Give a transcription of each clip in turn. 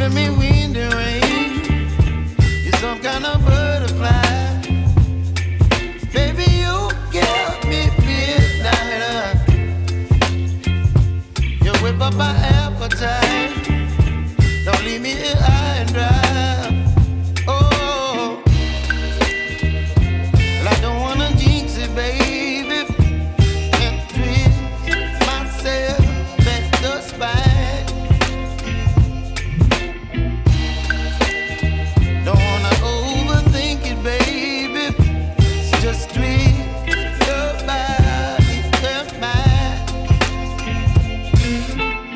giving me wind and rain. You're some kind of butterfly. Baby, you give me midnight. You whip up my appetite. Don't leave me here high and dry. Oh, well, I don't wanna jinx it, baby, and twist myself at the spine. Don't wanna overthink it, baby. It's just twist your body and mine.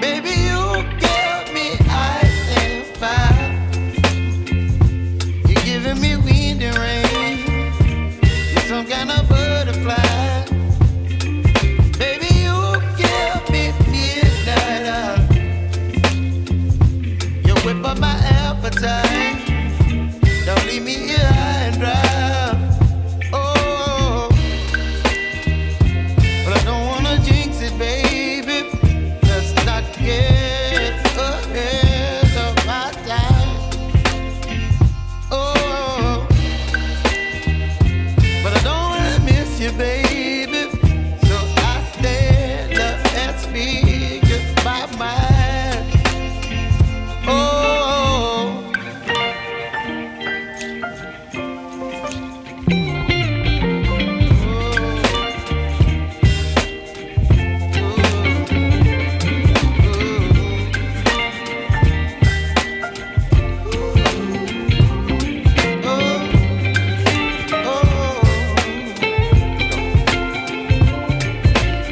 Baby, you give me ice and fire. You're giving me wind and rain. You're some kind of butterfly. Baby, you give me midnight. You whip up my appetite. Don't leave me here high and dry. Oh, but I don't wanna jinx it, baby. Let's not get ahead of my time. Oh, but I don't wanna miss you, baby. So I stand up and speak my mind. Oh.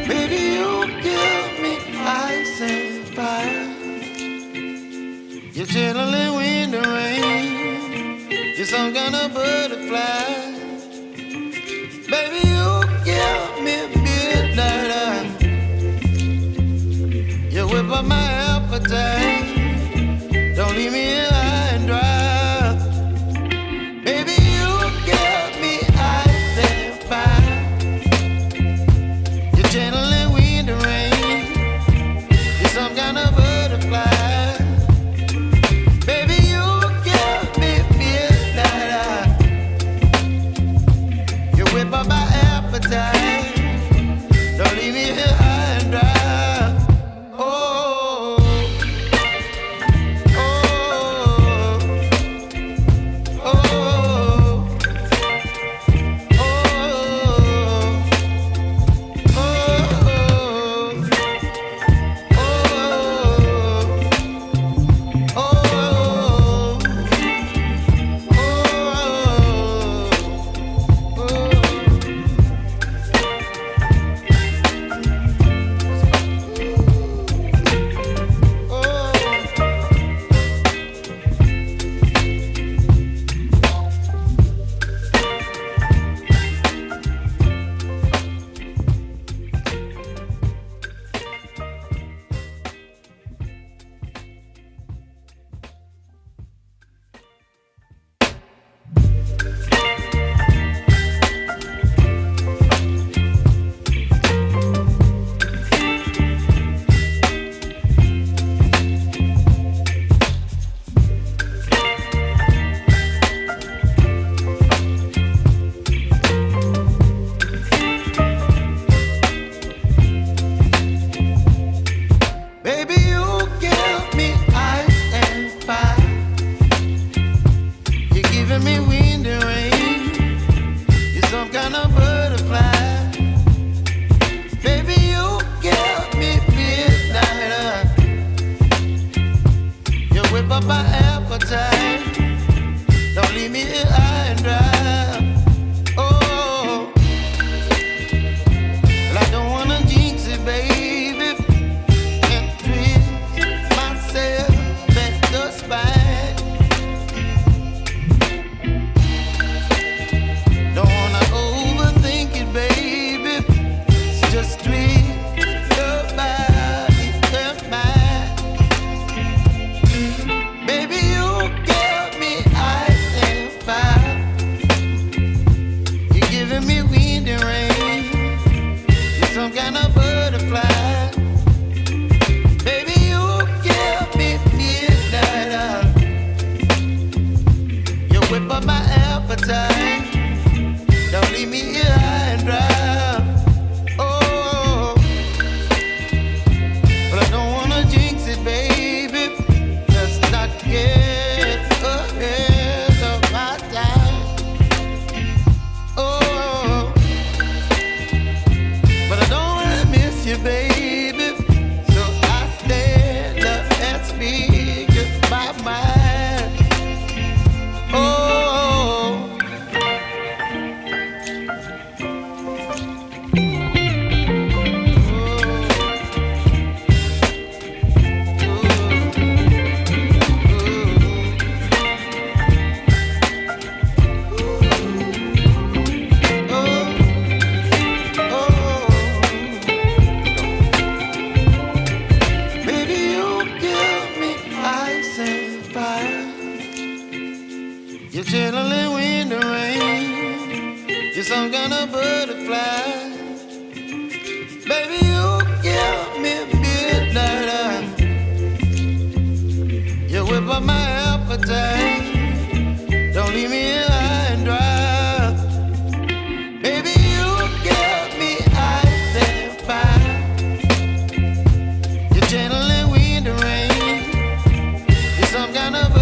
Baby, you give me ice and fire. You're chilling wind and rain. You're some kind of butterfly. Baby, you give me midnight. You whip up my appetite. Don't leave me here high and dry. Baby, you give me ice and fire. You're channeling wind and rain. You're some kind of butterfly. Baby, you give me midnight. You whip up my appetite. Don't leave me here high and dry. Oh, oh, oh, oh, baby, you give me ice and fire. You're giving me wind and rain. You're some kind of butterfly. Baby, you give me midnight. You whip up my appetite. Don't leave me here high and dry. Oh, well, I don't wanna jinx it, baby, and twist myself at the spine. Don't wanna overthink it, baby. It's just twist your body and mine. Baby, you give me ice and fire. You're chilling in the rain. You're some kind of butterfly. Baby, you give me midnight. You whip up my appetite. Don't leave me here high and dry. Baby, you give me ice and fire. You're channeling wind and rain. You're some kind of